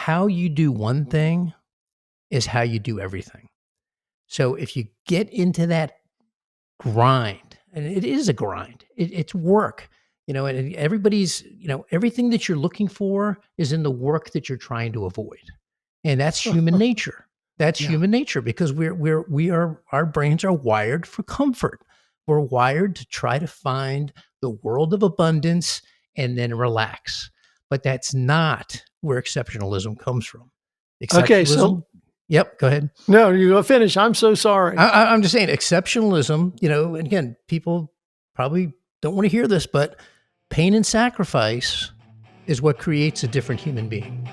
how you do one thing is how you do everything. So if you get into that grind, and it is a grind, it's work, and everybody's, everything that you're looking for is in the work that you're trying to avoid. And that's human nature. That's Yeah. human nature because our brains are wired for comfort. We're wired to try to find the world of abundance and then relax. But that's not where exceptionalism comes from. Okay, so Yep, go ahead. no, you go finish. I'm so sorry. I'm just saying exceptionalism, and again, people probably don't want to hear this, but pain and sacrifice is what creates a different human being.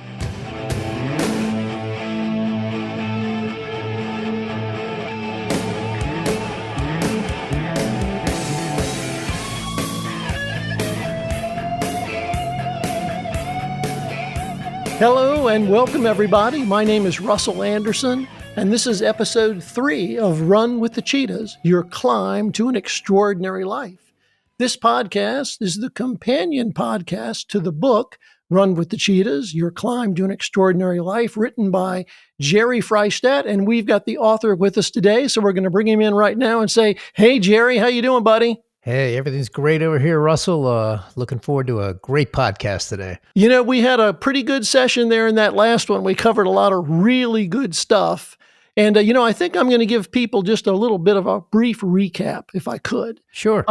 Hello and welcome, everybody. My name is Russell Anderson, and this is episode 3 of Run with the Cheetahs, Your Climb to an Extraordinary Life. This podcast is the companion podcast to the book, Run with the Cheetahs, Your Climb to an Extraordinary Life, written by Jerry Freishtat, and we've got the author with us today, so we're going to bring him in right now and say, hey, Jerry, how you doing, buddy? Hey, everything's great over here, Russell. Looking forward to a great podcast today. We had a pretty good session there in that last one. We covered a lot of really good stuff. And, I think I'm going to give people just a little bit of a brief recap, if I could. Sure.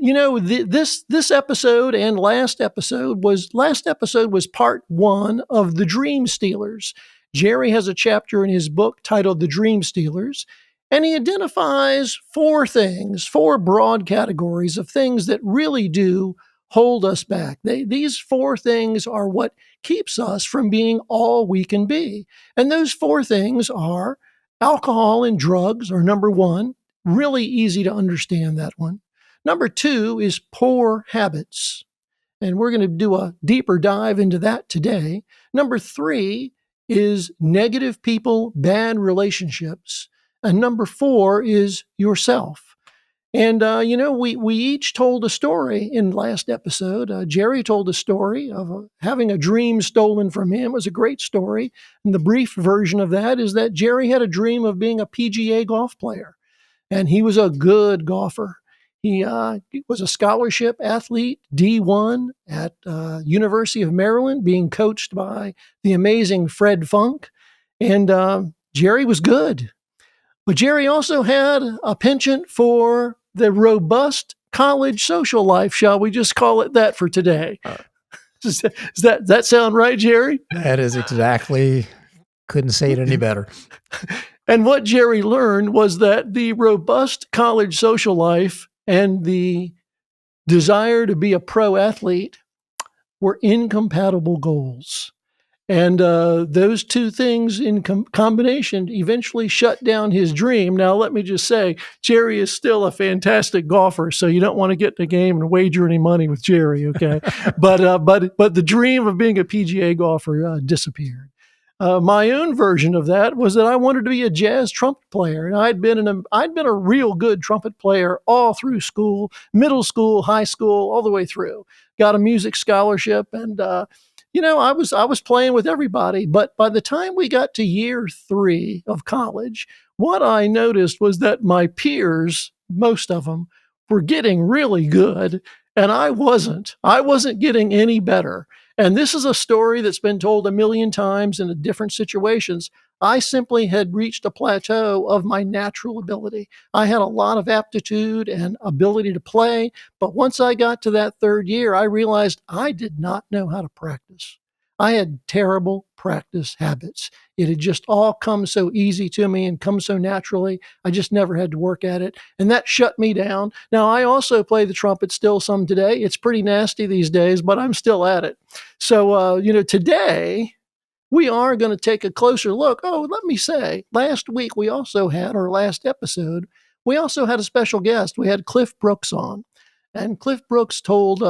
This episode and last episode was part 1 of The Dream Stealers. Jerry has a chapter in his book titled The Dream Stealers. And he identifies 4 broad categories of things that really do hold us back. These 4 things are what keeps us from being all we can be. And those 4 things are alcohol and drugs are number 1. Really easy to understand that one. Number 2 is poor habits. And we're going to do a deeper dive into that today. Number 3 is negative people, bad relationships. And number 4 is yourself. And, we each told a story in last episode. Jerry told a story of having a dream stolen from him. It was a great story. And the brief version of that is that Jerry had a dream of being a PGA golf player. And he was a good golfer. He was a scholarship athlete, D1 at University of Maryland, being coached by the amazing Fred Funk. And Jerry was good. But Jerry also had a penchant for the robust college social life, shall we just call it that for today? Does that sound right, Jerry? That is exactly, couldn't say it any better. And what Jerry learned was that the robust college social life and the desire to be a pro athlete were incompatible goals. And those 2 things in combination eventually shut down his dream. Now, let me just say, Jerry is still a fantastic golfer, so you don't want to get in the game and wager any money with Jerry, okay? but the dream of being a PGA golfer disappeared. My own version of that was that I wanted to be a jazz trumpet player, and I'd been a real good trumpet player all through school, middle school, high school, all the way through. Got a music scholarship, and I was playing with everybody, but by the time we got to year 3 of college, what I noticed was that my peers, most of them, were getting really good, and I wasn't. I wasn't getting any better. And this is a story that's been told a million times in different situations. I simply had reached a plateau of my natural ability. I had a lot of aptitude and ability to play, but once I got to that 3rd year, I realized I did not know how to practice. I had terrible practice habits. It had just all come so easy to me and come so naturally. I just never had to work at it. And that shut me down. Now, I also play the trumpet still some today. It's pretty nasty these days, but I'm still at it. So, today we are going to take a closer look. Oh, let me say, last week we also had, our last episode, we also had a special guest. We had Cliff Brooks on. And Cliff Brooks told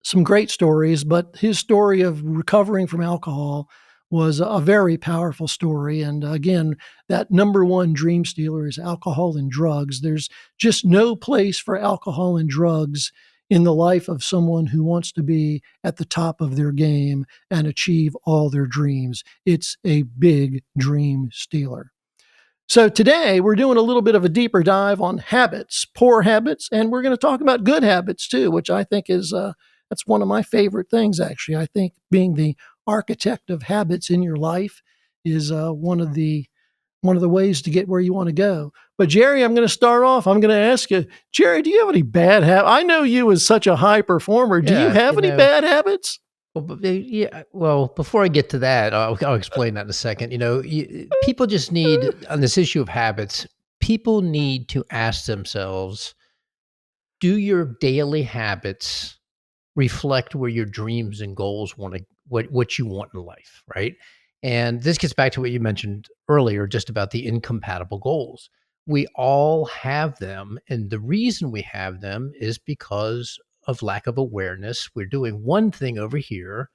some great stories, but his story of recovering from alcohol was a very powerful story. And again, that number 1 dream stealer is alcohol and drugs. There's just no place for alcohol and drugs in the life of someone who wants to be at the top of their game and achieve all their dreams. It's a big dream stealer. So today we're doing a little bit of a deeper dive on habits, poor habits, and we're going to talk about good habits too, which I think is that's one of my favorite things. Actually, I think being the architect of habits in your life is one of the ways to get where you want to go. But Jerry, I'm going to start off. I'm going to ask you, Jerry, do you have any bad habits? I know you as such a high performer. Do you Yeah, have any bad habits? well, yeah. Well, before I get to that, I'll explain that in a second. People just need on this issue of habits. People need to ask themselves: do your daily habits reflect where your dreams and goals want to what you want in life, right? And this gets back to what you mentioned earlier, just about the incompatible goals. We all have them, and the reason we have them is because of lack of awareness. We're doing one thing over here,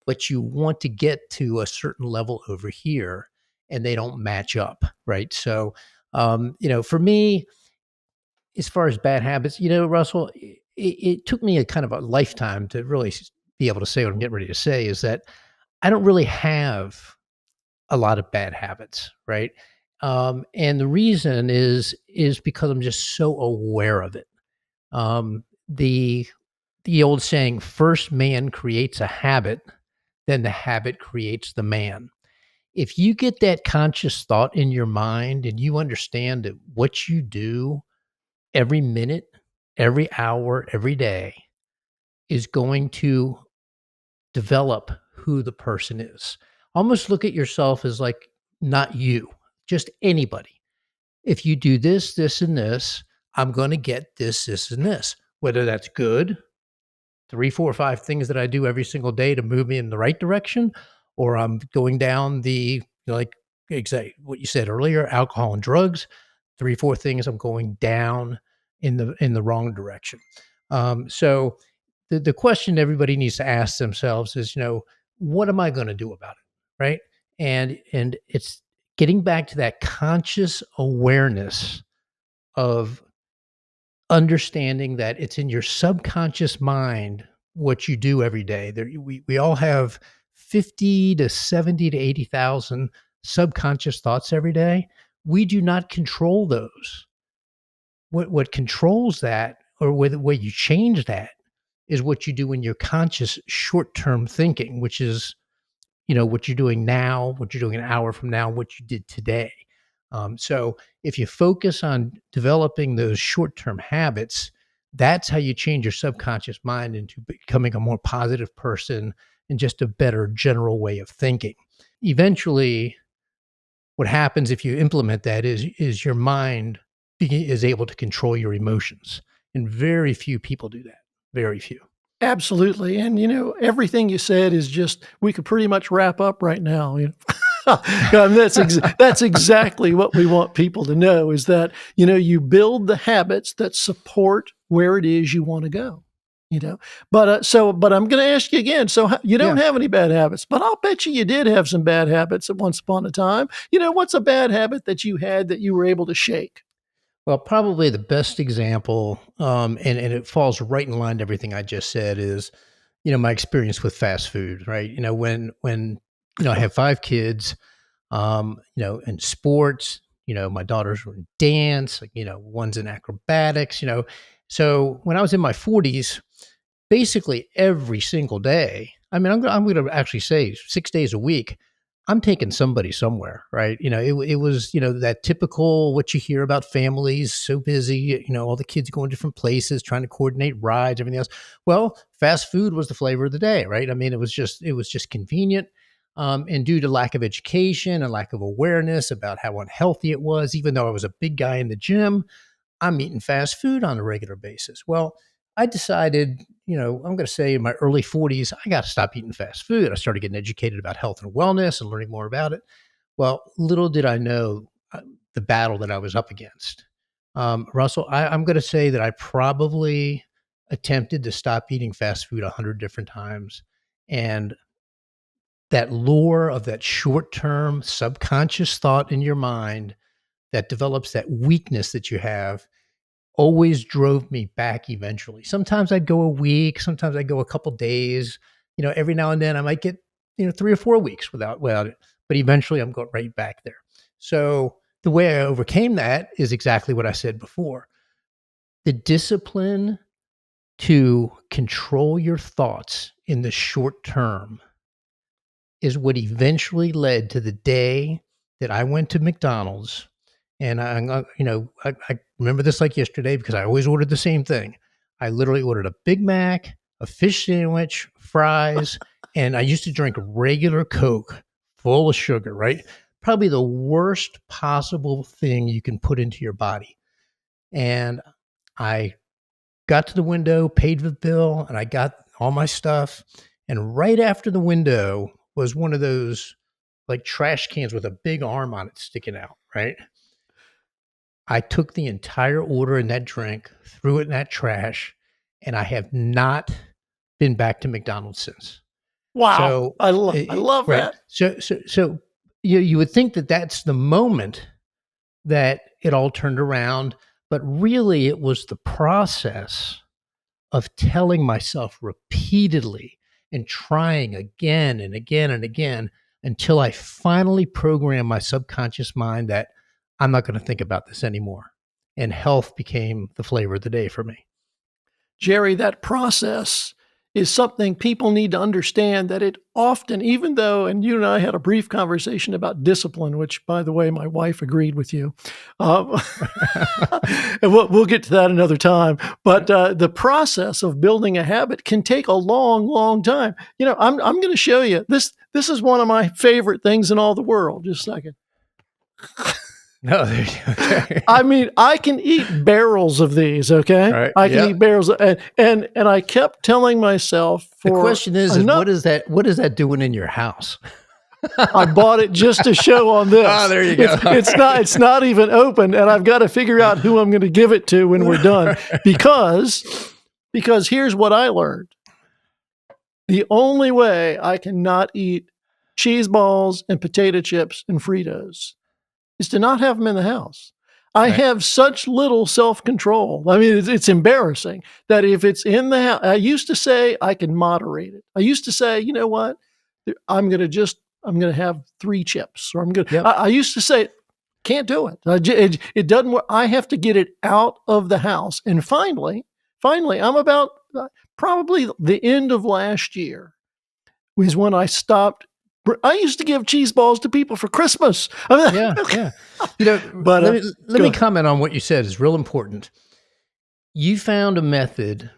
but you want to get to a certain level over here, and they don't match up, right? So, for me, as far as bad habits, Russell, it took me a kind of a lifetime to really be able to say what I'm getting ready to say is that I don't really have a lot of bad habits, right? And the reason is because I'm just so aware of it. The old saying, first man creates a habit, then the habit creates the man. If you get that conscious thought in your mind and you understand that what you do every minute, every hour, every day is going to develop who the person is. Almost look at yourself as like not you, just anybody. If you do this, this, and this, I'm going to get this, this, and this. Whether that's good, three, four, five things that I do every single day to move me in the right direction, or I'm going down like exactly what you said earlier, alcohol and drugs, three, four things I'm going down in the wrong direction. So the question everybody needs to ask themselves is, what am I going to do about it, right? And it's getting back to that conscious awareness of understanding that it's in your subconscious mind what you do every day. We all have 50 to 70 to 80,000 subconscious thoughts every day. We do not control those. What controls that, or the way you change that, is what you do in your conscious short-term thinking, which is what you're doing now, what you're doing an hour from now, what you did today. So if you focus on developing those short-term habits, that's how you change your subconscious mind into becoming a more positive person and just a better general way of thinking. Eventually, what happens if you implement that is your mind is able to control your emotions, and very few people do that. Very few. Absolutely. And everything you said is just we could pretty much wrap up right now. That's exactly what we want people to know is that, you build the habits that support where it is you want to go. But I'm going to ask you again. So you don't Yeah. have any bad habits, but I'll bet you did have some bad habits at once upon a time. What's a bad habit that you had that you were able to shake? Well, probably the best example, and it falls right in line to everything I just said, is my experience with fast food. Right? When I have five kids, in sports. My daughters were in dance. Like, one's in acrobatics. So when I was in my 40s, basically every single day. I mean, I'm going to actually say 6 days a week. I'm taking somebody somewhere, right? It was, that typical what you hear about families, so busy, all the kids going different places, trying to coordinate rides, everything else. Well, fast food was the flavor of the day, right? I mean, it was just convenient. And due to lack of education and lack of awareness about how unhealthy it was, even though I was a big guy in the gym, I'm eating fast food on a regular basis. Well, I decided, I'm going to say in my early 40s, I got to stop eating fast food. I started getting educated about health and wellness and learning more about it. Well, little did I know the battle that I was up against. Russell, I'm going to say that I probably attempted to stop eating fast food 100 different times. And that lure of that short term subconscious thought in your mind that develops that weakness that you have always drove me back eventually. Sometimes I'd go a week, sometimes I'd go a couple days. Every now and then I might get 3 or 4 weeks without it, but eventually I'm going right back there. So the way I overcame that is exactly what I said before. The discipline to control your thoughts in the short term is what eventually led to the day that I went to McDonald's. And I remember this like yesterday because I always ordered the same thing. I literally ordered a Big Mac, a fish sandwich, fries, and I used to drink regular Coke full of sugar, right? Probably the worst possible thing you can put into your body. And I got to the window, paid the bill, and I got all my stuff. And right after the window was one of those like trash cans with a big arm on it sticking out, right? I took the entire order in that drink, threw it in that trash, and I have not been back to McDonald's since. Wow. So I love right. that. So you would think that that's the moment that it all turned around, but really it was the process of telling myself repeatedly and trying again and again and again until I finally programmed my subconscious mind that I'm not going to think about this anymore. And health became the flavor of the day for me. Jerry, that process is something people need to understand, that it often, even though, and you and I had a brief conversation about discipline, which, by the way, my wife agreed with you. And we'll get to that another time. But the process of building a habit can take a long, long time. I'm going to show you this. This is one of my favorite things in all the world. Just a second. No, there you go. Okay. I mean, I can eat barrels of these. Okay, Right. I can eat barrels, and I kept telling myself. The question is what is that doing in your house? I bought it just to show on this. Oh, there you go. It's not even open, and I've got to figure out who I'm going to give it to when we're done, because here's what I learned: the only way I can not eat cheese balls and potato chips and Fritos is to not have them in the house. I have such little self-control. I mean, it's embarrassing that if it's in the house, I used to say I can moderate it. I used to say, you know what, I'm going to have 3 chips, or I used to say, can't do it. It doesn't work. I have to get it out of the house. And finally, I'm about probably the end of last year was when I stopped. I used to give cheese balls to people for Christmas. Yeah. But let me comment on what you said is real important. You found a method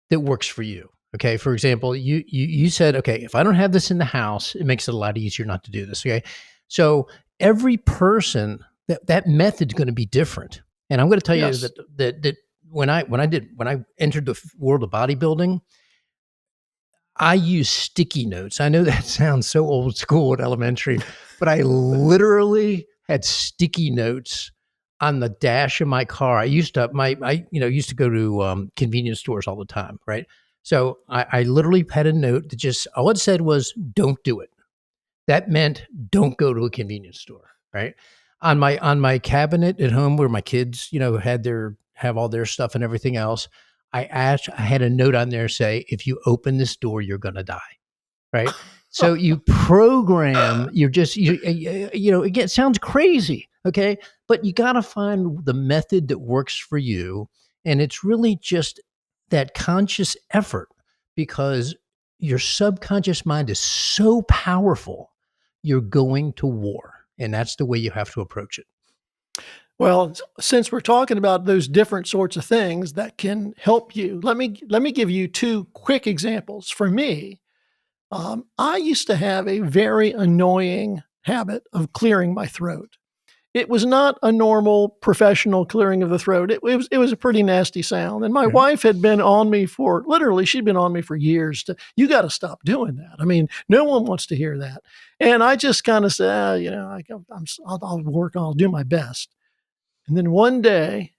that works for you. Okay. For example, you said, okay, if I don't have this in the house, it makes it a lot easier not to do this. Okay. So every person that method's going to be different. And I'm going to tell you that when I entered the world of bodybuilding, I use sticky notes. I know that sounds so old school at elementary, but I literally had sticky notes on the dash of my car. I used to go to convenience stores all the time, right? So I literally had a note that just all it said was "Don't do it." That meant don't go to a convenience store, right? On my cabinet at home where my kids, have all their stuff and everything else. I had a note on there say, if you open this door, you're going to die. Right. So you program, again, it sounds crazy. Okay. But you got to find the method that works for you. And it's really just that conscious effort, because your subconscious mind is so powerful, you're going to war. And that's the way you have to approach it. Well, since we're talking about those different sorts of things that can help you, let me give you 2 quick examples. For me, I used to have a very annoying habit of clearing my throat. It was not a normal professional clearing of the throat. It was a pretty nasty sound. And my wife had been on me she'd been on me for years you got to stop doing that. I mean, no one wants to hear that. And I just kind of said, I'll work, I'll do my best. And then one day,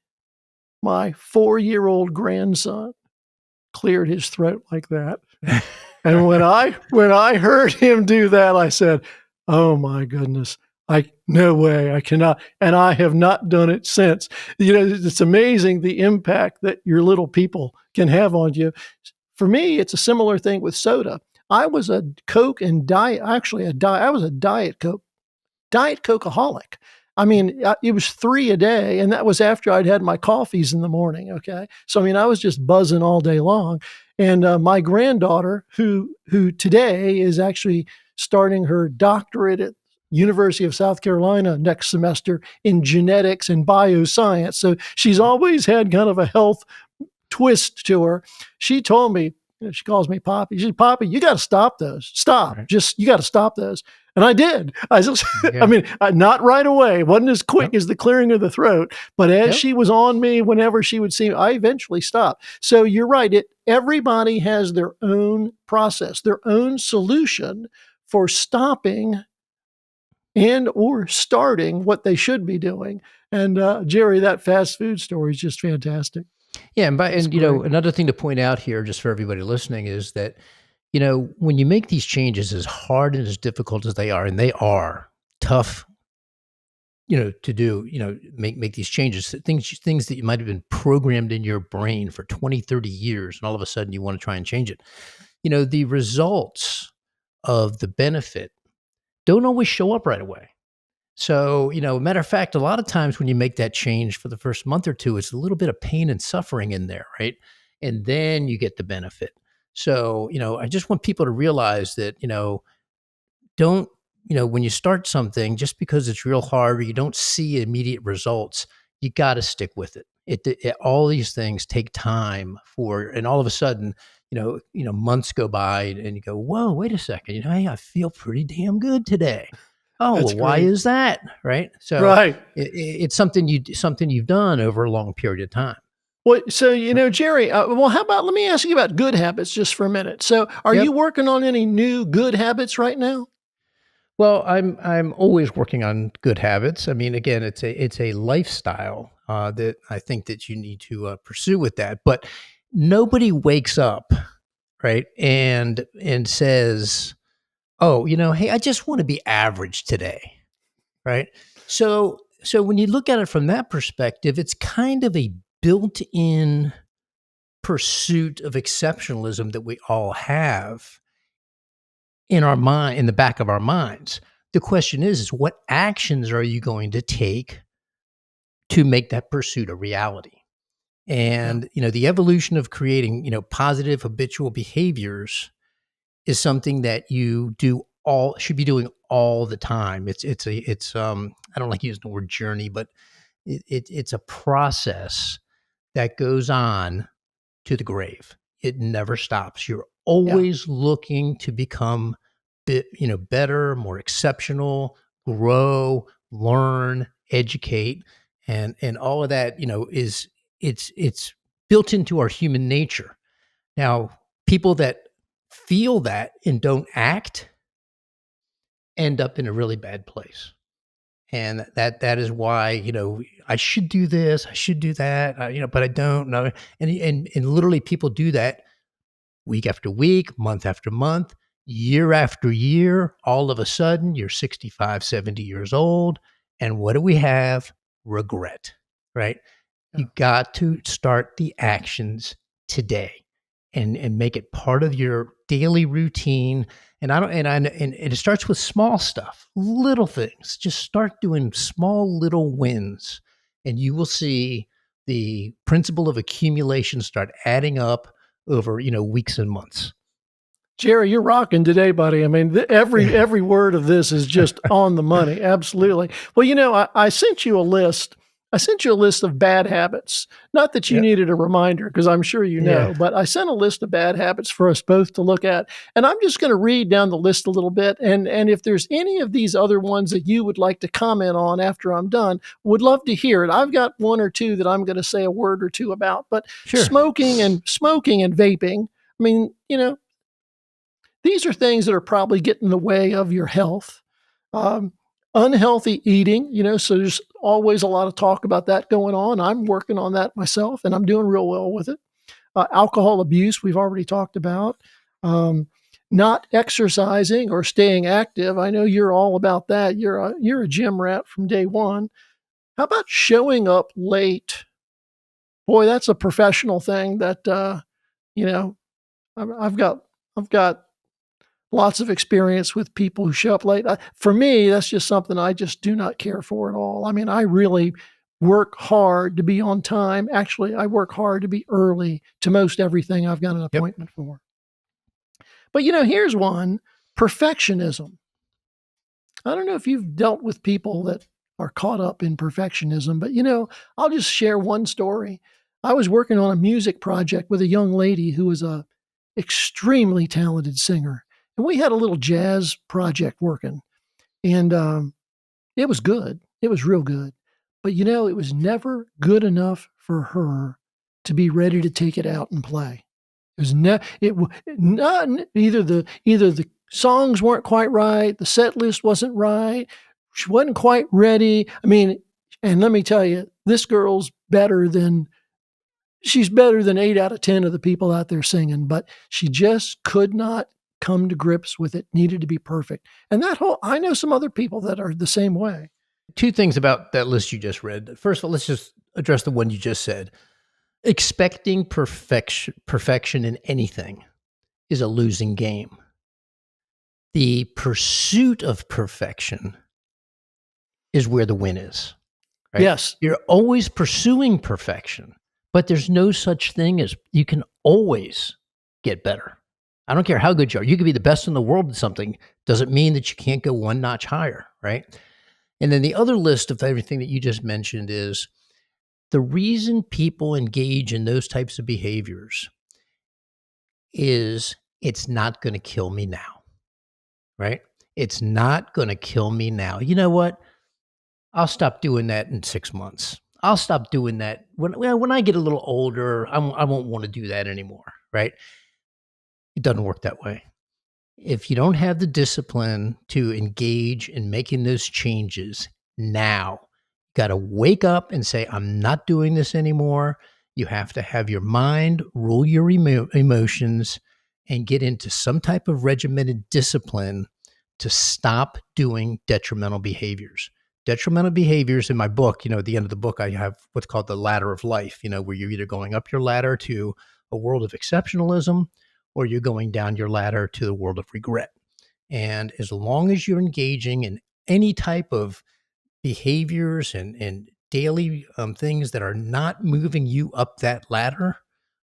my 4-year-old grandson cleared his throat like that. And when I heard him do that, I said, "Oh my goodness, No way, I cannot. And I have not done it since. It's amazing the impact that your little people can have on you. For me, it's a similar thing with soda. I was a Coke and diet, actually I was a Diet Cokeaholic. I mean, it was 3 a day, and that was after I'd had my coffees in the morning. Okay, so I mean, I was just buzzing all day long. And my granddaughter, who today is actually starting her doctorate at University of South Carolina next semester in genetics and bioscience, so she's always had kind of a health twist to her. She told me, she calls me Poppy. She said, Poppy, you got to stop those. Stop. Right. You got to stop those. And I did. I just, I Yeah. mean, not right away. It wasn't as quick Yep. as the clearing of the throat, but as Yep. she was on me, whenever she would see me, I eventually stopped. So you're right. Everybody has their own process, their own solution for stopping and or starting what they should be doing. And Jerry, that fast food story is just fantastic. Yeah, It's and great. another thing to point out here, just for everybody listening, is that when you make these changes, as hard and as difficult as they are, and they are tough, to do, make these changes, things that you might have been programmed in your brain for 20, 30 years, and all of a sudden you want to try and change it. The results of the benefit don't always show up right away. So, matter of fact, a lot of times when you make that change for the first month or two, it's a little bit of pain and suffering in there, right? And then you get the benefit. So, I just want people to realize that, don't, when you start something, just because it's real hard or you don't see immediate results, you got to stick with it. All these things take time and all of a sudden, months go by and you go, whoa, wait a second, hey, I feel pretty damn good today. Oh, That's well, why great. is that? Right. So Right. it's something you've done over a long period of time. Well, so, Jerry, well, how about let me ask you about good habits just for a minute. So, are you Yep. working on any new good habits right now? Well, I'm always working on good habits. I mean, again, it's a lifestyle that I think that you need to pursue with that. But nobody wakes up, right, and says, "Oh, hey, I just want to be average today," right? So when you look at it from that perspective, it's kind of a built-in pursuit of exceptionalism that we all have in the back of our minds. The question is what actions are you going to take to make that pursuit a reality? Yeah. And, the evolution of creating, positive habitual behaviors is something that you should be doing all the time. I don't like using the word journey, but it's a process that goes on to the grave. It never stops. You're Yeah. always looking to become better, more exceptional, grow, learn, educate, and all of that, it's built into our human nature. Now, people that feel that and don't act end up in a really bad place. And that is why, I should do this, I should do that, but I don't know. And literally people do that week after week, month after month, year after year. All of a sudden, you're 65, 70 years old. And what do we have? Regret, right? Yeah. You got to start the actions today and make it part of your daily routine. And it starts with small stuff, little things. Just start doing small little wins, and you will see the principle of accumulation start adding up over weeks and months. Jerry, you're rocking today, buddy. I mean, every word of this is just on the money. Absolutely. Well, I sent you a list. I sent you a list of bad habits. Not that you Yeah, needed a reminder, because I'm sure you yeah, know, but I sent a list of bad habits for us both to look at. And I'm just going to read down the list a little bit. And if there's any of these other ones that you would like to comment on after I'm done, would love to hear it. I've got one or two that I'm going to say a word or two about. But sure. smoking and vaping, I mean, these are things that are probably getting in the way of your health. Um, Unhealthy eating, so there's always a lot of talk about that going on. I'm working on that myself, and I'm doing real well with it. Alcohol abuse, we've already talked about. Um, not exercising or staying active. I know you're all about that. You're a gym rat from day one. How about showing up late? Boy, that's a professional thing that you know I've got lots of experience with people who show up late. For me, that's just something I just do not care for at all. I mean, I really work hard to be on time. Actually, I work hard to be early to most everything I've got an Yep. appointment for. But here's one: perfectionism. I don't know if you've dealt with people that are caught up in perfectionism, but I'll just share one story. I was working on a music project with a young lady who was a extremely talented singer, and we had a little jazz project working, and it was good. It was real good, but it was never good enough for her to be ready to take it out and play. It was not either the songs weren't quite right, the set list wasn't right, she wasn't quite ready. I mean, and let me tell you, this girl's she's better than 8 out of 10 of the people out there singing, but she just could not come to grips with it. Needed to be perfect. And I know some other people that are the same way. Two things about that list you just read. First of all, let's just address the one you just said. Expecting perfection in anything is a losing game. The pursuit of perfection is where the win is. Right? Yes. You're always pursuing perfection, but there's no such thing as you can always get better. I don't care how good you are. You could be the best in the world at something. Doesn't mean that you can't go one notch higher, right? And then the other list of everything that you just mentioned is the reason people engage in those types of behaviors is it's not going to kill me now, right? It's not going to kill me now. You know what? I'll stop doing that in 6 months. I'll stop doing that when I get a little older. I won't want to do that anymore, right? It doesn't work that way. If you don't have the discipline to engage in making those changes now, you got to wake up and say, I'm not doing this anymore. You have to have your mind rule your emotions and get into some type of regimented discipline to stop doing detrimental behaviors. Detrimental behaviors in my book, at the end of the book, I have what's called the ladder of life, where you're either going up your ladder to a world of exceptionalism or you're going down your ladder to the world of regret. And as long as you're engaging in any type of behaviors and daily things that are not moving you up that ladder,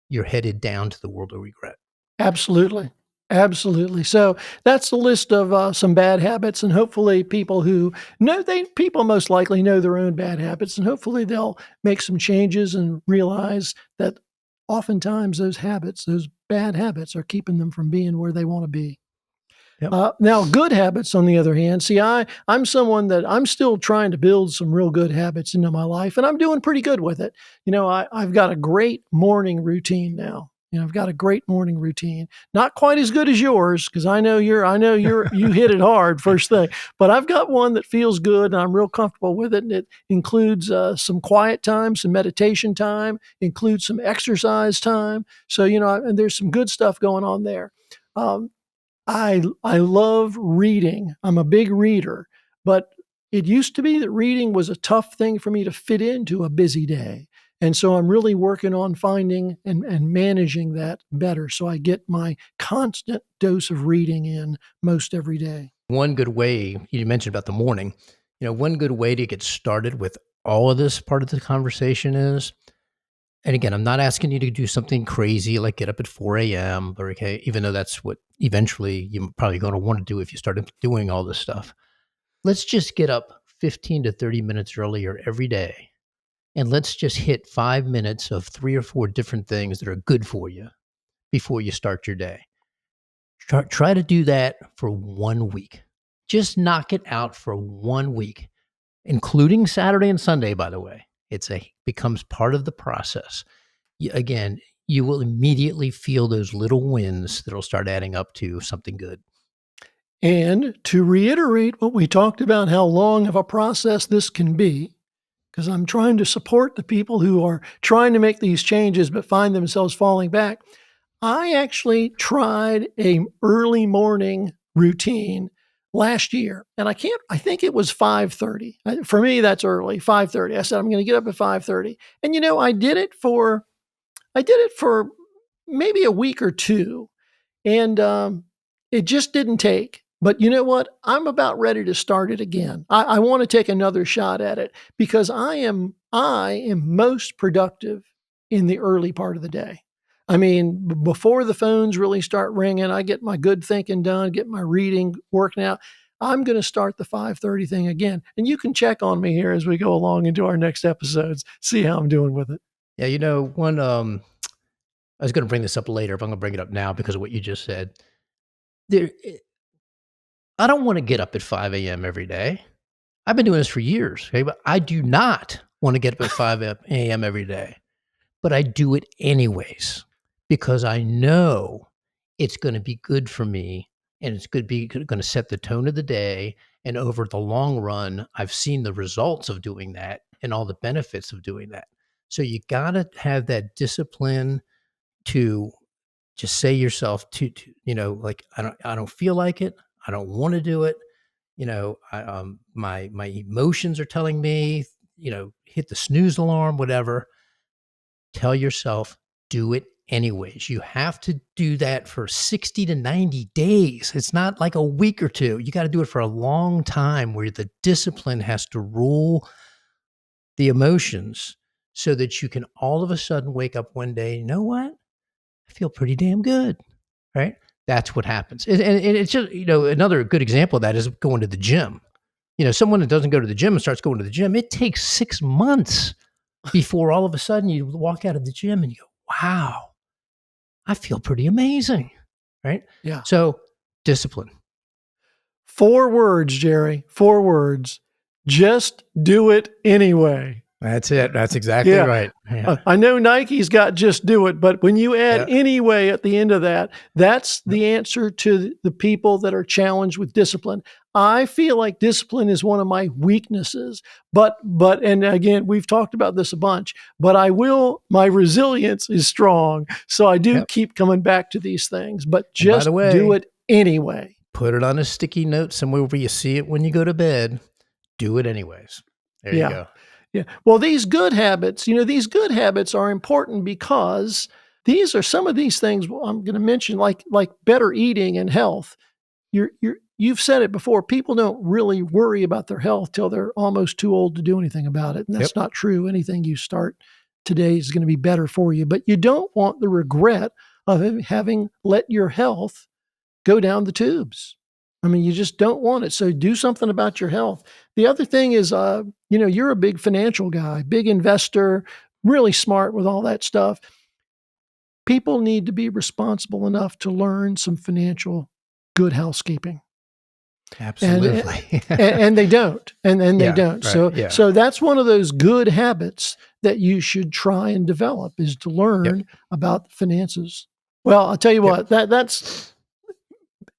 you're headed down to the world of regret. Absolutely. Absolutely. So that's the list of some bad habits, and hopefully people who people most likely know their own bad habits, and hopefully they'll make some changes and realize that oftentimes those bad habits, are keeping them from being where they want to be. Yep. Now, good habits, on the other hand, see, I'm someone that I'm still trying to build some real good habits into my life, and I'm doing pretty good with it. I've got a great morning routine now. I've got a great morning routine. Not quite as good as yours, because I know you hit it hard first thing. But I've got one that feels good, and I'm real comfortable with it. And it includes some quiet time, some meditation time, includes some exercise time. So and there's some good stuff going on there. I love reading. I'm a big reader, but it used to be that reading was a tough thing for me to fit into a busy day. And so I'm really working on finding and managing that better, so I get my constant dose of reading in most every day. One good way, you mentioned about the morning, one good way to get started with all of this part of the conversation is, and again, I'm not asking you to do something crazy like get up at 4 a.m. or okay, even though that's what eventually you're probably going to want to do if you started doing all this stuff. Let's just get up 15 to 30 minutes earlier every day. And let's just hit 5 minutes of 3 or 4 different things that are good for you before you start your day. Try to do that for 1 week. Just knock it out for 1 week, including Saturday and Sunday, by the way. Becomes part of the process. Again, you will immediately feel those little wins that'll start adding up to something good. And to reiterate what we talked about, how long of a process this can be, because I'm trying to support the people who are trying to make these changes but find themselves falling back. I actually tried a early morning routine last year, and I think it was 5:30. For me, that's early, 5:30. I said, I'm going to get up at 5:30. And I did it for maybe a week or two, and it just didn't take. But you know what? I'm about ready to start it again. I want to take another shot at it because I am most productive in the early part of the day. I mean, before the phones really start ringing, I get my good thinking done, get my reading working out. I'm going to start the 5:30 thing again. And you can check on me here as we go along into our next episodes, see how I'm doing with it. Yeah, one I was going to bring this up later, but I'm going to bring it up now because of what you just said. There, I don't want to get up at 5 a.m. every day. I've been doing this for years, okay? But I do not want to get up at 5 a.m. every day, but I do it anyways because I know it's going to be good for me and it's going to set the tone of the day. And over the long run, I've seen the results of doing that and all the benefits of doing that. So you got to have that discipline to just say yourself like I don't feel like it. I don't want to do it. My emotions are telling me, hit the snooze alarm, whatever. Tell yourself, do it anyways. You have to do that for 60 to 90 days. It's not like a week or two. You got to do it for a long time where the discipline has to rule the emotions so that you can all of a sudden wake up one day, you know what? I feel pretty damn good, right? That's what happens. And it's just, another good example of that is going to the gym. Someone that doesn't go to the gym and starts going to the gym, it takes 6 months before all of a sudden you walk out of the gym and you go, wow, I feel pretty amazing, right? Yeah. So discipline. 4 words, Jerry, 4 words. Just do it anyway. That's it. That's exactly right. Yeah. I know Nike's got just do it, but when you add anyway at the end of that, that's the answer to the people that are challenged with discipline. I feel like discipline is one of my weaknesses, but and again, we've talked about this a bunch, but my resilience is strong. So I do keep coming back to these things, but just do it anyway. Put it on a sticky note somewhere where you see it when you go to bed. Do it anyways. There you go. Yeah. Well, these good habits are important because these are some of these things I'm going to mention, like better eating and health. You've said it before. People don't really worry about their health till they're almost too old to do anything about it, and that's not true. Anything you start today is going to be better for you, but you don't want the regret of having let your health go down the tubes. I mean, you just don't want it. So do something about your health. The other thing is, you're a big financial guy, big investor, really smart with all that stuff. People need to be responsible enough to learn some financial good housekeeping. Absolutely. And they don't. And they don't. Right, so that's one of those good habits that you should try and develop is to learn about finances. Well, I'll tell you what, that's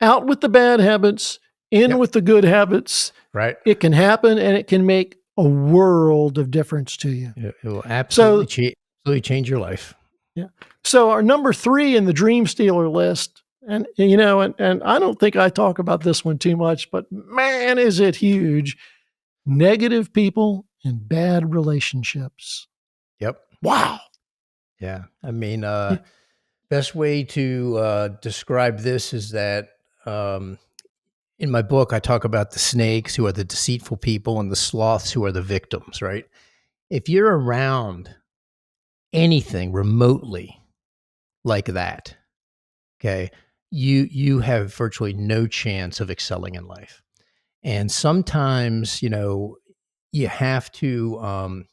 out with the bad habits, in with the good habits. Right. It can happen and it can make a world of difference to you. It will absolutely change your life. Yeah. So our number 3 in the Dream Stealer list, and I don't think I talk about this one too much, but man, is it huge. Negative people and bad relationships. Yep. Wow. Yeah. I mean, best way to describe this is that in my book, I talk about the snakes who are the deceitful people and the sloths who are the victims, right? If you're around anything remotely like that, okay, you have virtually no chance of excelling in life. And sometimes, you have to,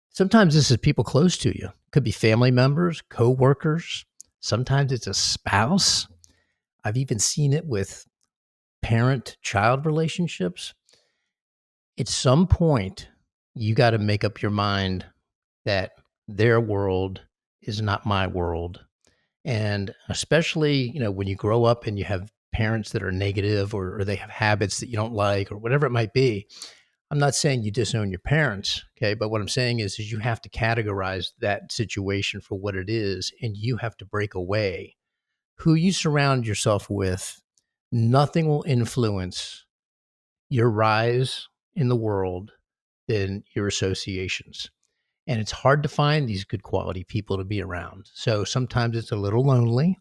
sometimes this is people close to you. Could be family members, coworkers. Sometimes it's a spouse. I've even seen it with parent-child relationships. At some point, you got to make up your mind that their world is not my world. And especially, when you grow up and you have parents that are negative or they have habits that you don't like or whatever it might be, I'm not saying you disown your parents, okay? But what I'm saying is you have to categorize that situation for what it is, and you have to break away. Who you surround yourself with, nothing will influence your rise in the world than your associations. And it's hard to find these good quality people to be around. So sometimes it's a little lonely.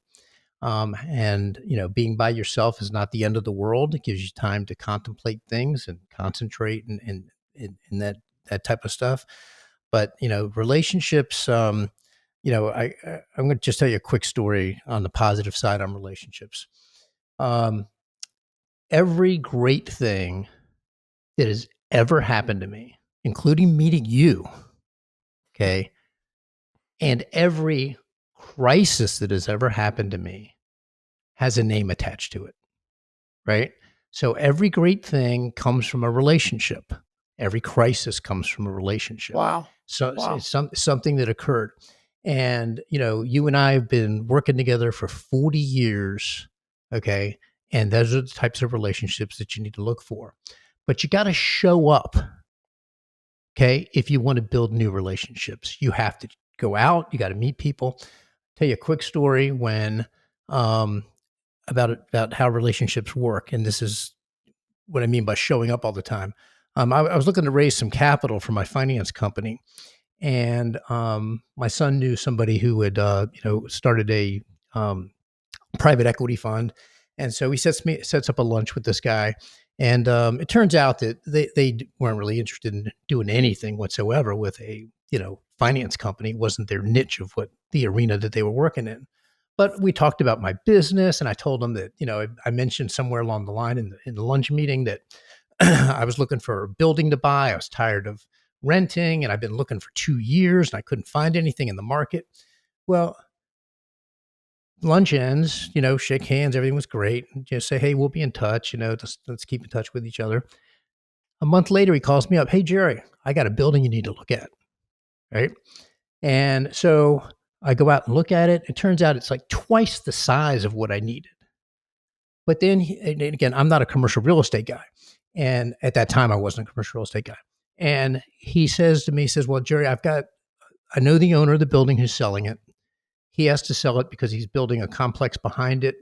And being by yourself is not the end of the world. It gives you time to contemplate things and concentrate and that type of stuff. But relationships. I'm going to just tell you a quick story on the positive side on relationships. Um, every great thing that has ever happened to me, including meeting you, okay, and every crisis that has ever happened to me has a name attached to it, right? So every great thing comes from a relationship. Every crisis comes from a relationship. Wow. So it's something that occurred. And, you and I have been working together for 40 years, okay? And those are the types of relationships that you need to look for. But you got to show up, okay? If you want to build new relationships, you have to go out, you got to meet people. Tell you a quick story when about how relationships work, and this is what I mean by showing up all the time. I was looking to raise some capital for my finance company, and my son knew somebody who had started a private equity fund, and so he sets up a lunch with this guy, and it turns out that they weren't really interested in doing anything whatsoever with a finance company. It wasn't their niche of what the arena that they were working in. But we talked about my business, and I told them that I mentioned somewhere along the line in the lunch meeting that I was looking for a building to buy. I was tired of renting, and I've been looking for 2 years, and I couldn't find anything in the market. Well, lunch ends, shake hands, everything was great. And just say, hey, we'll be in touch, let's keep in touch with each other. A month later, he calls me up. Hey, Jerry, I got a building you need to look at. Right. And so I go out and look at it. It turns out it's like twice the size of what I needed. But then, and again, I'm not a commercial real estate guy. And at that time, I wasn't a commercial real estate guy. And he says to me, he says, well, Jerry, I know the owner of the building who's selling it. He has to sell it because he's building a complex behind it.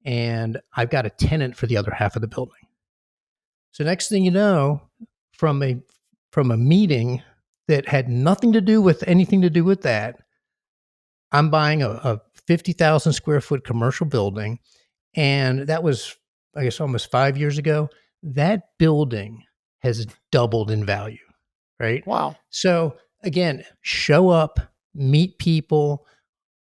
And I've got a tenant for the other half of the building. So next thing you know, from a meeting that had nothing to do with anything to do with that, I'm buying a 50,000 square foot commercial building. And that was, I guess, almost 5 years ago. That building has doubled in value, right? Wow. So again, show up, meet people,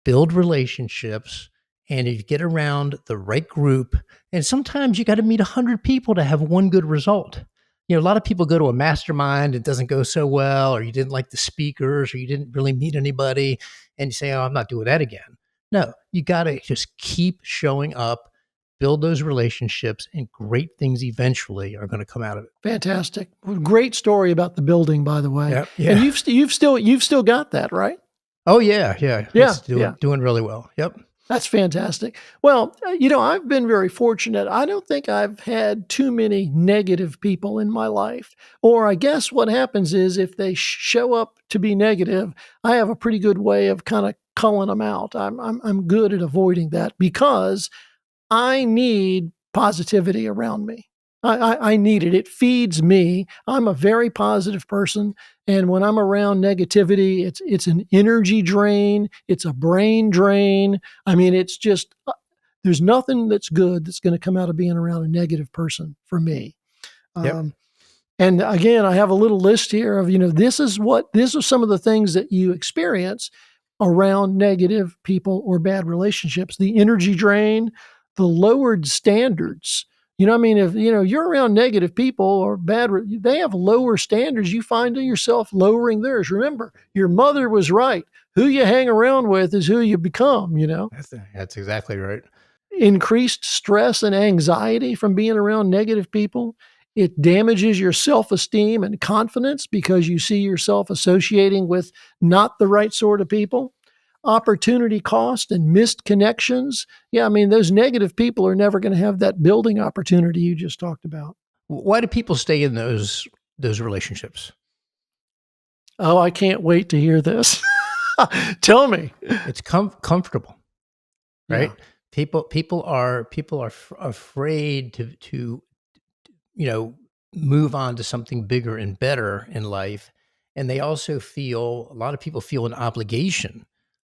build relationships, and if you get around the right group, and sometimes you got to meet 100 people to have one good result. A lot of people go to a mastermind, it doesn't go so well, or you didn't like the speakers, or you didn't really meet anybody, and you say, oh, I'm not doing that again. No, you got to just keep showing up, build those relationships, and great things eventually are going to come out of it. Fantastic. Great story about the building, by the way. Yeah. And you've still got that, right? Oh yeah. It's doing really well. Yep. That's fantastic. Well, I've been very fortunate. I don't think I've had too many negative people in my life. Or I guess what happens is if they show up to be negative, I have a pretty good way of kind of culling them out. I'm good at avoiding that because I need positivity around me. I need it. It feeds me. I'm a very positive person. And when I'm around negativity, it's an energy drain. It's a brain drain. I mean, it's just, there's nothing that's good that's going to come out of being around a negative person for me. Yep. And again, I have a little list here of, this are some of the things that you experience around negative people or bad relationships. The energy drain, the lowered standards. If you're around negative people or bad, they have lower standards. You find yourself lowering theirs. Remember, your mother was right. Who you hang around with is who you become. That's exactly right. Increased stress and anxiety from being around negative people. It damages your self-esteem and confidence because you see yourself associating with not the right sort of people. Opportunity cost and missed connections. Yeah, those negative people are never going to have that building opportunity you just talked about. Why do people stay in those those relationships. Oh, I can't wait to hear this. Tell me. It's comfortable, right? Yeah. People are afraid to move on to something bigger and better in life, and they also feel a lot of people feel an obligation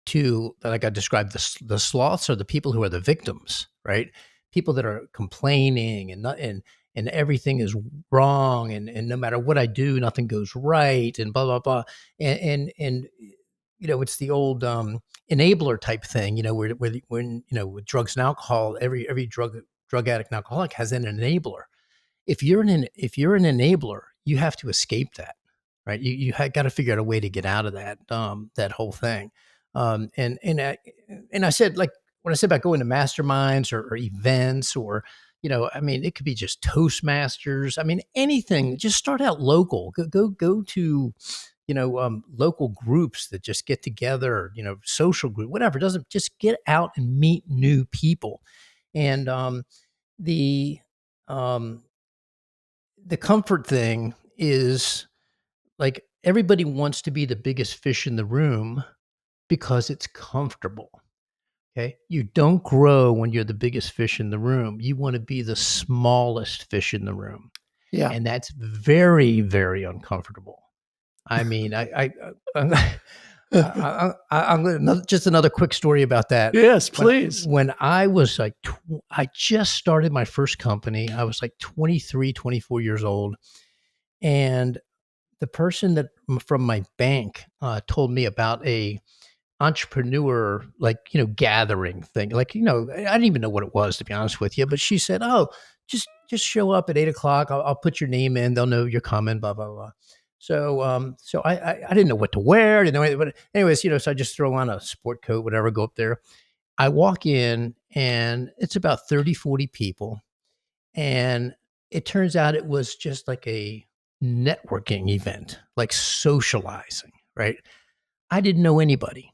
to, like I described, the sloths are the people who are the victims, right? People that are complaining and everything is wrong, and no matter what I do, nothing goes right, and blah blah blah, and it's the old enabler type thing, when with drugs and alcohol, every drug addict and alcoholic has an enabler. If you're an enabler, you have to escape that, right? You got to figure out a way to get out of that whole thing. And I said, like, when I said about going to masterminds or events, or I mean, it could be just Toastmasters. I mean, anything. Just start out local. Go to local groups that just get together. Social group, whatever. Doesn't just get out and meet new people, and the um, the comfort thing is, like, everybody wants to be the biggest fish in the room because it's comfortable. Okay. You don't grow when you're the biggest fish in the room. You want to be the smallest fish in the room. Yeah. And that's very, very uncomfortable. I mean, I'm gonna, just another quick story about that. Yes, please. When I was like, I just started my first company. I was like 23, 24 years old. And the person that from my bank told me about a entrepreneur, like, gathering thing. Like, I didn't even know what it was, to be honest with you. But she said, "Oh, just show up at 8 o'clock. I'll put your name in. They'll know you're coming, blah, blah, blah." So I didn't know what to wear. I didn't know anything, but anyways, so I just throw on a sport coat, whatever, go up there. I walk in and it's about 30, 40 people. And it turns out it was just like a networking event, like socializing, right? I didn't know anybody.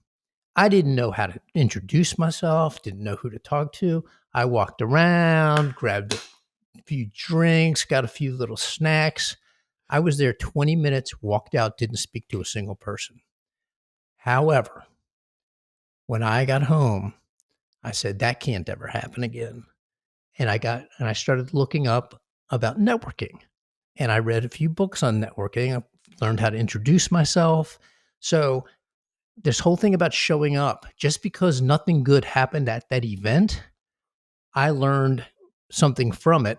I didn't know how to introduce myself, didn't know who to talk to. I walked around, grabbed a few drinks, got a few little snacks. I was there 20 minutes, walked out, didn't speak to a single person. However, when I got home, I said, that can't ever happen again. And I started looking up about networking. And I read a few books on networking. I learned how to introduce myself. So this whole thing about showing up, just because nothing good happened at that event, I learned something from it,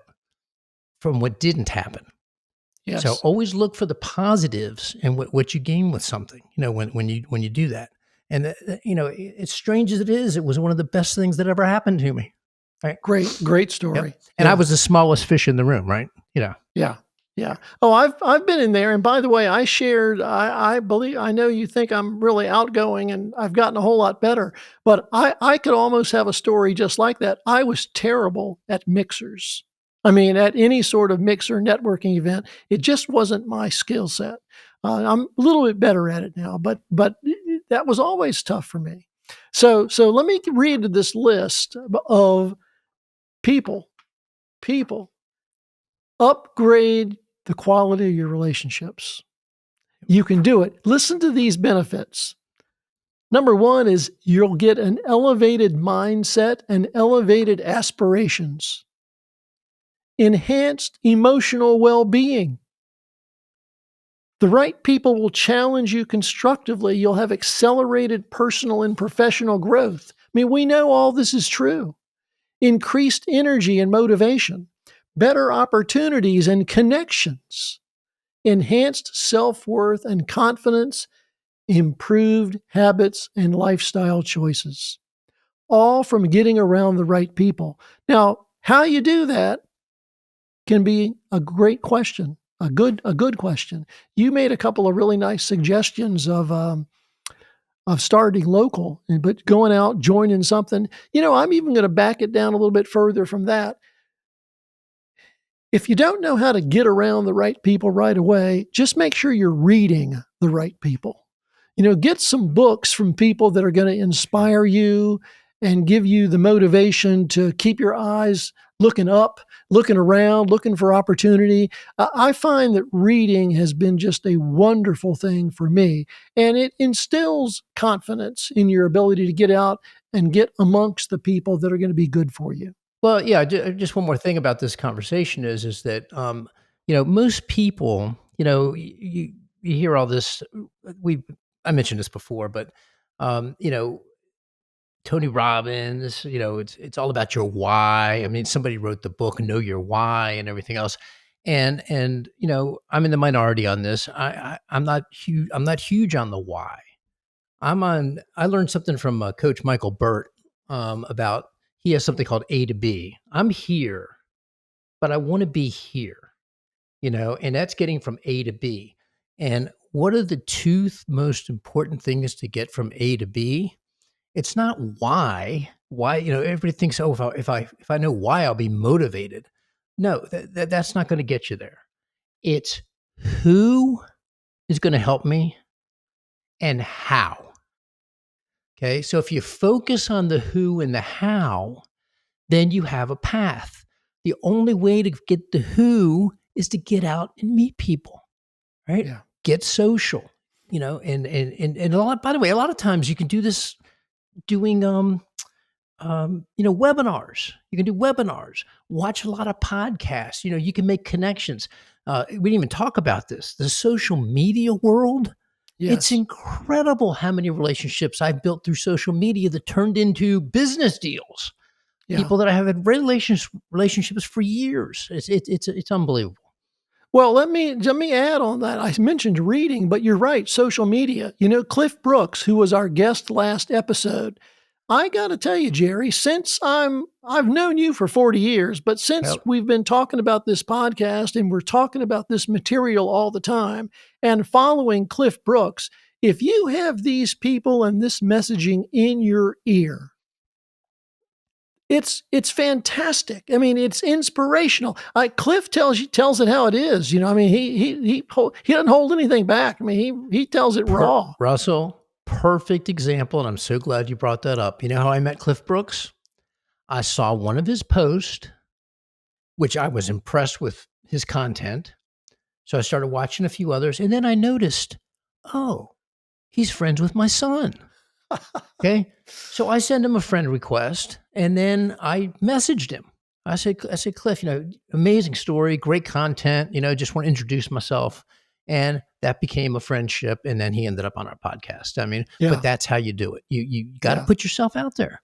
from what didn't happen. Yes. So always look for the positives and what you gain with something, when you do that. And as strange as it is, it was one of the best things that ever happened to me. Right. Great story. Yep. And I was the smallest fish in the room, right? Yeah. Yeah. Oh, I've been in there. And by the way, I shared, I believe, I know you think I'm really outgoing and I've gotten a whole lot better, but I could almost have a story just like that. I was terrible at mixers. I mean, at any sort of mixer networking event, it just wasn't my skill set. I'm a little bit better at it now, but that was always tough for me. So let me read this list of people upgrade the quality of your relationships. You can do it. Listen to these benefits. Number one is you'll get an elevated mindset and elevated aspirations. Enhanced emotional well-being. The right people will challenge you constructively. You'll have accelerated personal and professional growth. I mean, we know all this is true. Increased energy and motivation. Better opportunities and connections, enhanced self-worth and confidence, improved habits and lifestyle choices, all from getting around the right people. Now, how you do that can be a great question, a good question. You made a couple of really nice suggestions of starting local, but going out, joining something. I'm even going to back it down a little bit further from that. If you don't know how to get around the right people right away, just make sure you're reading the right people. Get some books from people that are going to inspire you and give you the motivation to keep your eyes looking up, looking around, looking for opportunity. I find that reading has been just a wonderful thing for me, and it instills confidence in your ability to get out and get amongst the people that are going to be good for you. Well, yeah, just one more thing about this conversation is that, most people, you hear all this, we I mentioned this before, but, Tony Robbins, it's all about your why. I mean, somebody wrote the book Know Your Why and everything else. And I'm in the minority on this. I'm not huge. I'm not huge on the why. I learned something from Coach Michael Burt about he has something called A to B. I'm here, but I want to be here. And that's getting from A to B. And what are the two most important things to get from A to B? It's not why. Why, everybody thinks, oh, if I know why, I'll be motivated. No, that's not going to get you there. It's who is going to help me and how. Okay. So if you focus on the who and the how, then you have a path. The only way to get the who is to get out and meet people, right? Yeah. Get social, and a lot, by the way, a lot of times you can do this doing webinars. You can do webinars, watch a lot of podcasts. You can make connections. We didn't even talk about this. The social media world, it's Yes. incredible how many relationships I've built through social media that turned into business deals. Yeah. People that I have had relationships for years. It's unbelievable. Well, let me add on that. I mentioned reading, but you're right, social media. Cliff Brooks, who was our guest last episode, I got to tell you, Jerry, since I've known you for 40 years, but since Yep. we've been talking about this podcast and we're talking about this material all the time and following Cliff Brooks, if you have these people and this messaging in your ear, it's fantastic. I mean, it's inspirational. Cliff tells it how it is. He doesn't hold anything back. I mean, he tells it raw. Russell, perfect example, and I'm so glad you brought that up. You know how I met Cliff Brooks? I saw one of his posts, which I was impressed with his content. So I started watching a few others, and then I noticed, oh, he's friends with my son. Okay. So I sent him a friend request, and then I messaged him. I said, Cliff, amazing story, great content, just want to introduce myself. And that became a friendship. And then he ended up on our podcast. I mean, Yeah. but that's how you do it. You got to put yourself out there.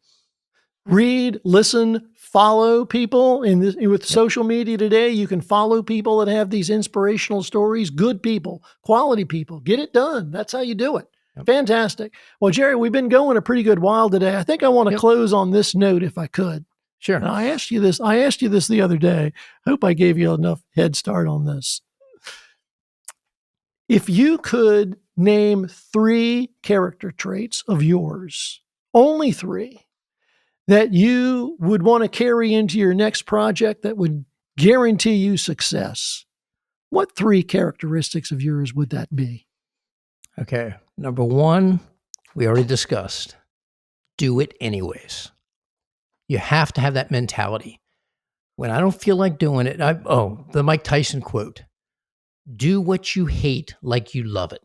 Read, listen, follow people with social media today. You can follow people that have these inspirational stories, good people, quality people. Get it done. That's how you do it. Yep. Fantastic. Well, Jerry, we've been going a pretty good while today. I think I want to close on this note if I could. Sure. And I asked you this the other day. I hope I gave you enough head start on this. If you could name 3 character traits of yours, only 3, that you would want to carry into your next project that would guarantee you success, what 3 characteristics of yours would that be? Okay. Number 1, we already discussed. Do it anyways. You have to have that mentality. When I don't feel like doing it, the Mike Tyson quote, do what you hate like you love it.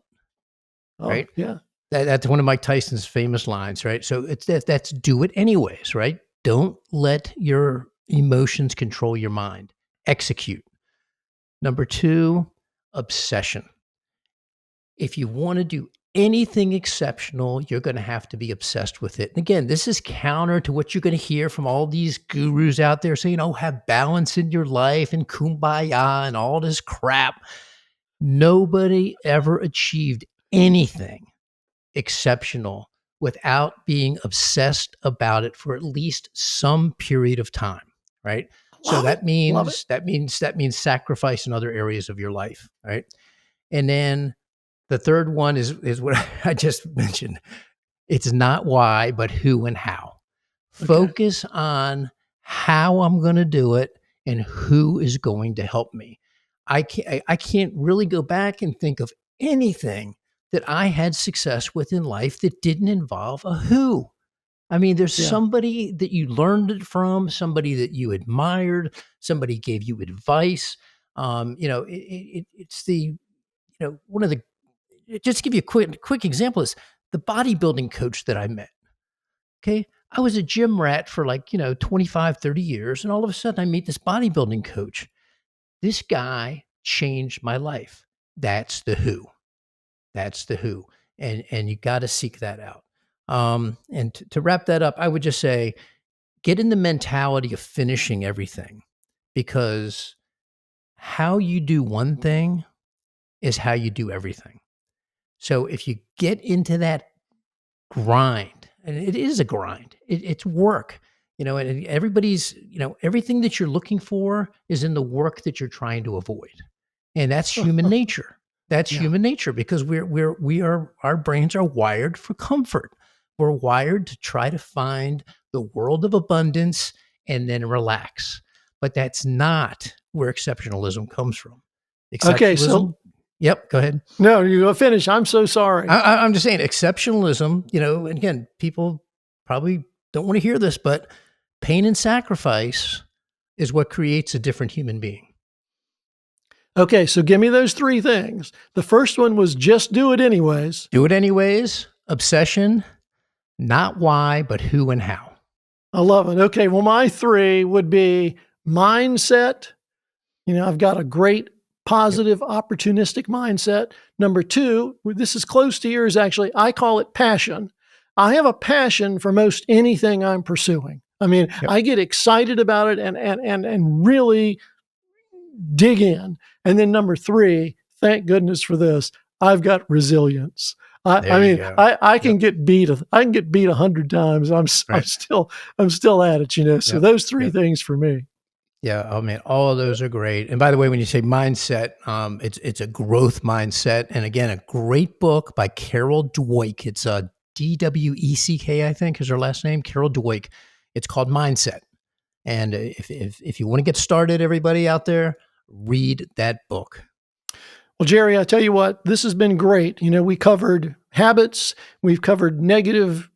Oh, right? Yeah. That's one of Mike Tyson's famous lines, right? So that's do it anyways, right? Don't let your emotions control your mind. Execute. Number 2, obsession. If you want to do anything exceptional, you're going to have to be obsessed with it. And again, this is counter to what you're going to hear from all these gurus out there saying, oh, have balance in your life and kumbaya and all this crap. Nobody ever achieved anything exceptional without being obsessed about it for at least some period of time, right? So that means sacrifice in other areas of your life, right? And then the third one is what I just mentioned. It's not why, but who and how. Okay. Focus on how I'm going to do it and who is going to help me. I can't really go back and think of anything that I had success with in life that didn't involve a who. I mean, there's Yeah. somebody that you learned it from, somebody that you admired, somebody gave you advice. It's one of the just to give you a quick example is the bodybuilding coach that I met. Okay. I was a gym rat for 25, 30 years. And all of a sudden I meet this bodybuilding coach. This guy changed my life. That's the who. That's the who. And you got to seek that out. And to wrap that up, I would just say, get in the mentality of finishing everything, because how you do one thing is how you do everything. So if you get into that grind, and it is a grind, it's work, and everybody's, everything that you're looking for is in the work that you're trying to avoid. And that's human nature. That's Yeah. human nature, because our brains are wired for comfort. We're wired to try to find the world of abundance and then relax. But that's not where exceptionalism comes from. Okay. Exceptionalism. So Yep. Go ahead. no, you go finish. I'm so sorry. I'm just saying exceptionalism, and again, people probably don't want to hear this, but pain and sacrifice is what creates a different human being. Okay. So give me those three things. The first one was just do it anyways. Do it anyways. Obsession, not why, but who and how. I love it. Okay. Well, my three would be mindset. I've got a great positive, opportunistic mindset. Number two, this is close to yours actually. I call it passion. I have a passion for most anything I'm pursuing. I mean, Yep. I get excited about it and really dig in. And then number three, thank goodness for this, I've got resilience. There you go. I can get beat. I can get beat 100 times. I'm still at it. So Yep. those three Yep. things for me. Yeah, oh man, all of those are great. And by the way, when you say mindset, it's a growth mindset. And again, a great book by Carol Dweck. It's Dweck, I think, is her last name, Carol Dweck. It's called Mindset. And if you want to get started, everybody out there, read that book. Well, Jerry, I tell you what, this has been great. We covered habits, we've covered negative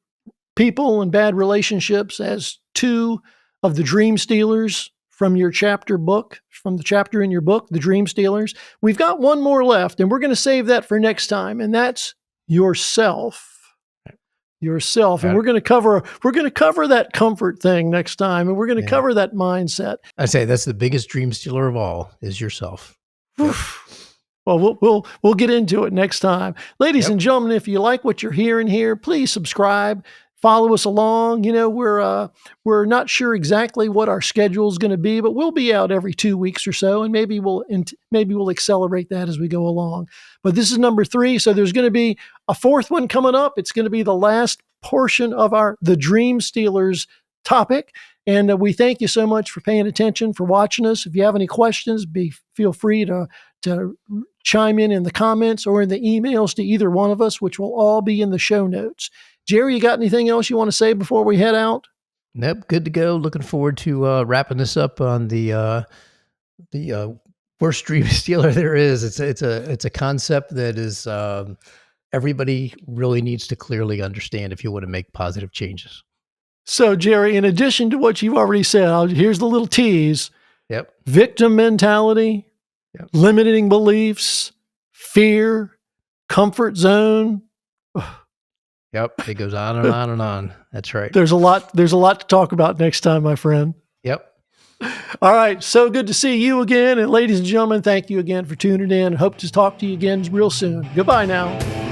people and bad relationships as two of the dream stealers from your from the chapter in your book, The Dream Stealers. We've got one more left, and we're going to save that for next time, and that's yourself. Yourself. And we're going to cover that comfort thing next time, and we're going to cover that mindset. I say that's the biggest dream stealer of all, is yourself. Yep. Well, we'll get into it next time. Ladies and gentlemen, if you like what you're hearing here, please subscribe. Follow us along. We're not sure exactly what our schedule is going to be, but we'll be out every 2 weeks or so, and maybe we'll accelerate that as we go along. But this is number 3, so there's going to be a fourth one coming up. It's going to be the last portion of the Dream Stealers topic. And we thank you so much for paying attention, for watching us. If you have any questions, feel free to chime in the comments or in the emails to either one of us, which will all be in the show notes. Jerry, you got anything else you want to say before we head out? Nope, good to go. Looking forward to wrapping this up on the worst dream stealer there is. It's a concept that is everybody really needs to clearly understand if you want to make positive changes. So, Jerry, in addition to what you've already said, here's the little tease. Yep. Victim mentality, limiting beliefs, fear, comfort zone. Yep. It goes on and on and on. That's right. There's a lot to talk about next time, my friend. Yep. All right. So good to see you again. And ladies and gentlemen, thank you again for tuning in. Hope to talk to you again real soon. Goodbye now.